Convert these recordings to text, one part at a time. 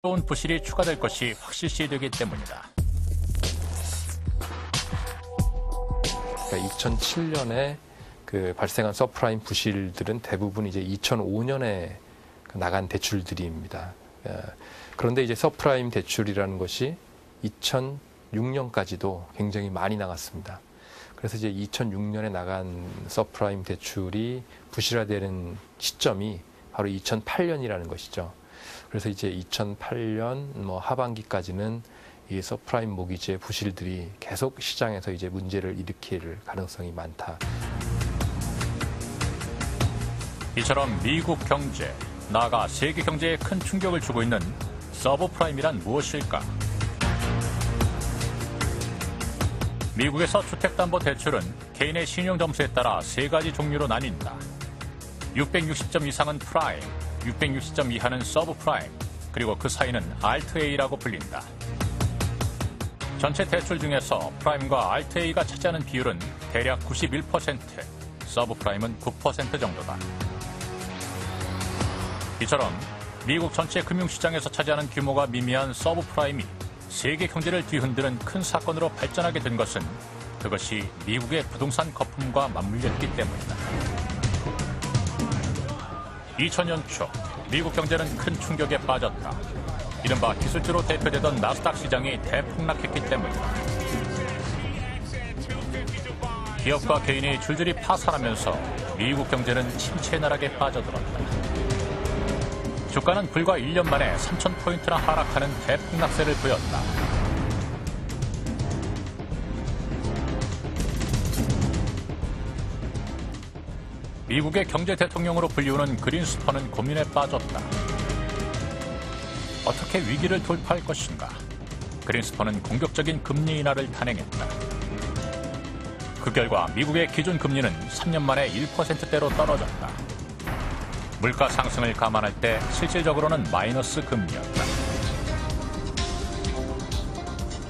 새로운 부실이 추가될 것이 확실시되기 때문이다. 2007년에 발생한 서프라임 부실들은 대부분 이제 2005년에 나간 대출들입니다. 그런데 이제 서프라임 대출이라는 것이 2006년까지도 굉장히 많이 나갔습니다. 그래서 이제 2006년에 나간 서프라임 대출이 부실화되는 시점이 바로 2008년이라는 것이죠. 그래서 이제 2008년 하반기까지는 이 서프라임 모기지의 부실들이 계속 시장에서 이제 문제를 일으킬 가능성이 많다. 이처럼 미국 경제, 나아가 세계 경제에 큰 충격을 주고 있는 서브프라임이란 무엇일까? 미국에서 주택담보대출은 개인의 신용점수에 따라 세 가지 종류로 나뉜다. 660점 이상은 프라임, 660점 이하는 서브프라임, 그리고 그 사이는 알트A라고 불린다. 전체 대출 중에서 프라임과 알트A가 차지하는 비율은 대략 91%, 서브프라임은 9% 정도다. 이처럼 미국 전체 금융시장에서 차지하는 규모가 미미한 서브프라임이 세계 경제를 뒤흔드는 큰 사건으로 발전하게 된 것은 그것이 미국의 부동산 거품과 맞물렸기 때문이다. 2000년 초 미국 경제는 큰 충격에 빠졌다. 이른바 기술주로 대표되던 나스닥 시장이 대폭락했기 때문이다. 기업과 개인이 줄줄이 파산하면서 미국 경제는 침체 나락에 빠져들었다. 주가는 불과 1년 만에 3,000포인트나 하락하는 대폭락세를 보였다. 미국의 경제 대통령으로 불리우는 그린스펀은 고민에 빠졌다. 어떻게 위기를 돌파할 것인가? 그린스펀은 공격적인 금리 인하를 단행했다. 그 결과 미국의 기준 금리는 3년 만에 1%대로 떨어졌다. 물가 상승을 감안할 때 실질적으로는 마이너스 금리였다.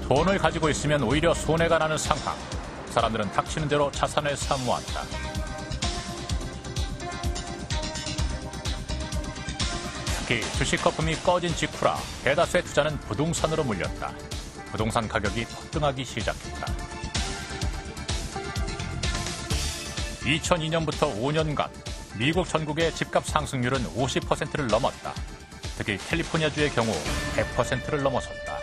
돈을 가지고 있으면 오히려 손해가 나는 상황. 사람들은 닥치는 대로 자산을 사모한다. 특히 주식 거품이 꺼진 직후라 대다수의 투자는 부동산으로 몰렸다. 부동산 가격이 폭등하기 시작했다. 2002년부터 5년간 미국 전국의 집값 상승률은 50%를 넘었다. 특히 캘리포니아주의 경우 100%를 넘어섰다.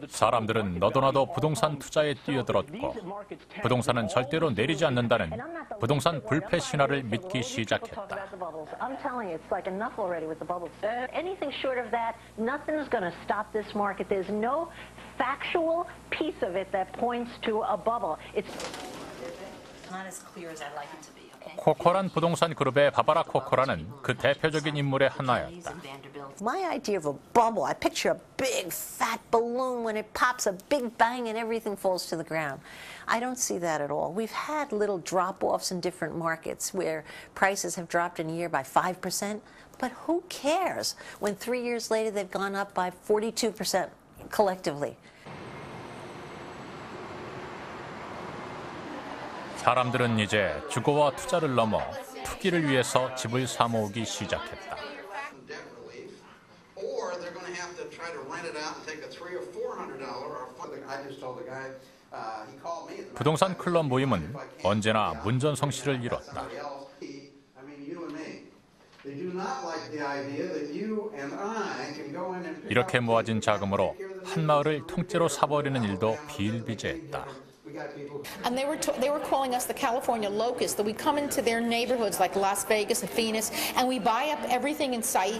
사람들은 너도나도 부동산 투자에 뛰어들었고 부동산은 절대로 내리지 않는다는 부동산 불패 신화를 믿기 시작했다. Factual piece of it that points to a bubble. It's not as clear as I'd like it to be. 코코란 부동산 그룹의 바바라 코코라는 그 대표적인 인물의 하나였다. My idea of a bubble, I picture a big fat balloon when it pops a big bang and everything falls to the ground. I don't see that at all. We've had little drop-offs in different markets where prices have dropped in a year by 5%, but who cares when 3 years later they've gone up by 42% collectively. 사람들은 이제 주거와 투자를 넘어 투기를 위해서 집을 사모으기 시작했다. 부동산 클럽 모임은 언제나 문전성시를 이뤘다. 이렇게 모아진 자금으로 한 마을을 통째로 사버리는 일도 비일비재했다. And they were calling us the California locusts, that we come into their neighborhoods like Las Vegas and Phoenix, and we buy up everything in sight,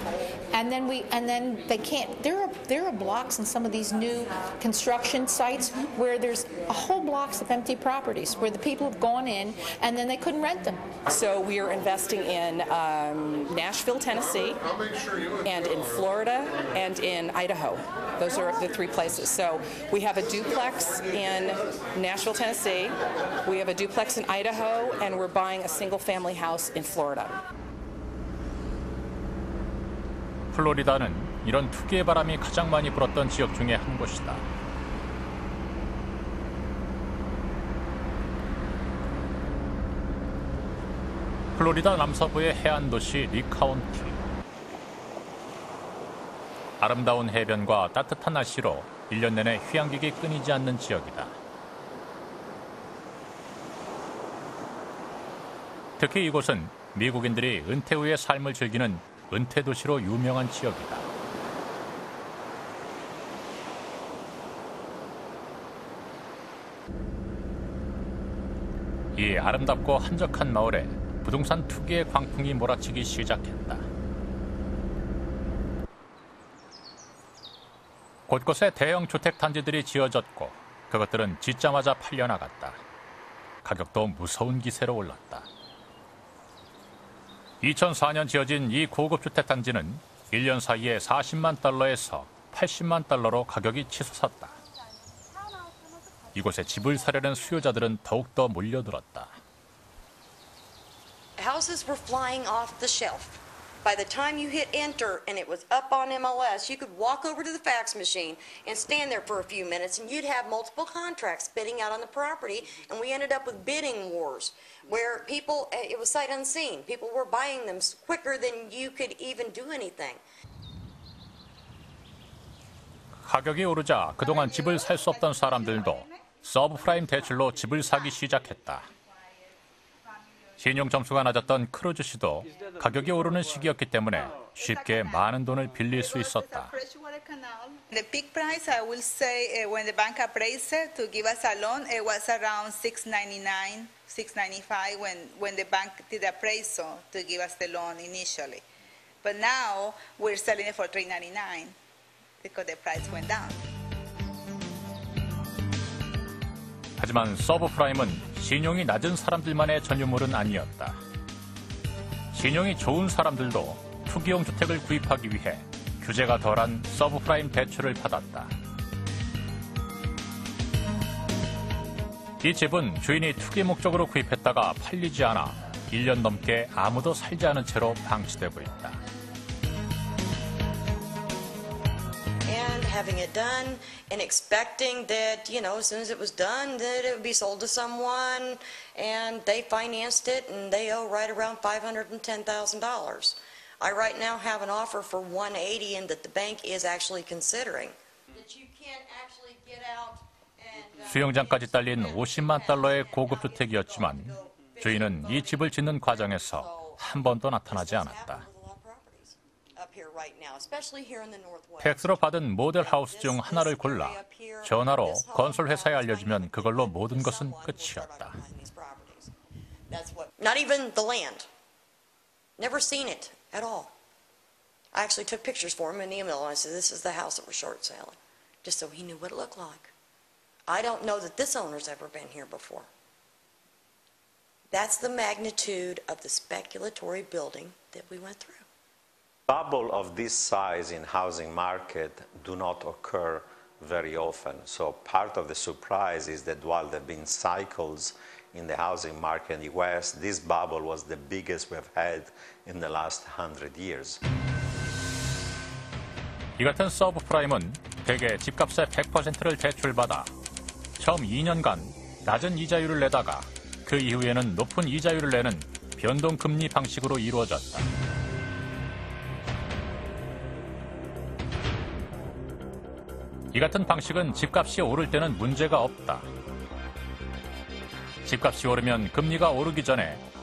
and then they can't. There are blocks in some of these new construction sites where there's a whole blocks of empty properties where the people have gone in and then they couldn't rent them. So we are investing in Nashville, Tennessee, and in Florida and in Idaho. Those are the three places. So we have a duplex in Nashville, Tennessee, we have a duplex in Idaho, and we're buying a single-family house in Florida. 플로리다는 이런 투기의 바람이 가장 많이 불었던 지역 중에 한 곳이다. 플로리다 남서부의 해안 도시 리 카운티. 아름다운 해변과 따뜻한 날씨로 1년 내내 휴양객이 끊이지 않는 지역이다. 특히 이곳은 미국인들이 은퇴 후의 삶을 즐기는 은퇴 도시로 유명한 지역이다. 이 아름답고 한적한 마을에 부동산 투기의 광풍이 몰아치기 시작했다. 곳곳에 대형 주택 단지들이 지어졌고 그것들은 짓자마자 팔려나갔다. 가격도 무서운 기세로 올랐다. 2004년 지어진 이 고급 주택 단지는 1년 사이에 40만 달러에서 80만 달러로 가격이 치솟았다. 이곳에 집을 사려는 수요자들은 더욱더 몰려들었다. Houses were flying off the shelf. By the time you hit enter and it was up on MLS, you could walk over to the fax machine and stand there for a few minutes and you'd have multiple contracts bidding out on the property, and we ended up with bidding wars where people, it was sight unseen. People were buying them quicker than you could even do anything. 가격이 오르자 그동안 집을 살 수 없던 사람들도 서브프라임 대출로 집을 사기 시작했다. 신용 점수가 낮았던 크루즈 씨도 가격이 오르는 시기였기 때문에 쉽게 많은 돈을 빌릴 수 있었다. The peak price, I will say, when the bank appraised to give us a loan, it was around $699, $695 when the bank did the appraisal to give us the loan initially. But now we're selling it for $399 because the price went down. 하지만 서브프라임은 신용이 낮은 사람들만의 전유물은 아니었다. 신용이 좋은 사람들도 투기용 주택을 구입하기 위해 규제가 덜한 서브프라임 대출을 받았다. 이 집은 주인이 투기 목적으로 구입했다가 팔리지 않아 1년 넘게 아무도 살지 않은 채로 방치되고 있다. And having it done and expecting that, you know, as soon as it was done, that it would be sold to someone, and they financed it and they owe right around $510,000. I right now have an offer for $180 and that the bank is actually considering. That you can't actually get out and 수영장까지 딸린 50만 달러의 고급 주택이었지만 주인은 이 집을 짓는 과정에서 한 번도 나타나지 않았다. 텍스로 받은 모델 하우스 중 하나를 골라 전화로 건설 회사에 알려주면 그걸로 모든 것은 끝이었다. Not even the land. Never seen it at all. I actually took pictures for him in email and I said, this is the house that we're short selling, just so he knew what it looked like. I don't know that this owner's ever been here before. That's the magnitude of the speculatory building that we went through. Bubble of this size in housing market do not occur very often. So part of the surprise is that while there have been cycles in the housing market in the West, this bubble was the biggest we've had in the last 100 years. 이 같은 서브프라임은 대개 집값의 100%를 대출받아 처음 2년간 낮은 이자율을 내다가 그 이후에는 높은 이자율을 내는 변동금리 방식으로 이루어졌다. 이 같은 방식은 집값이 오를 때는 문제가 없다. 집값이 오르면 금리가 오르기 전에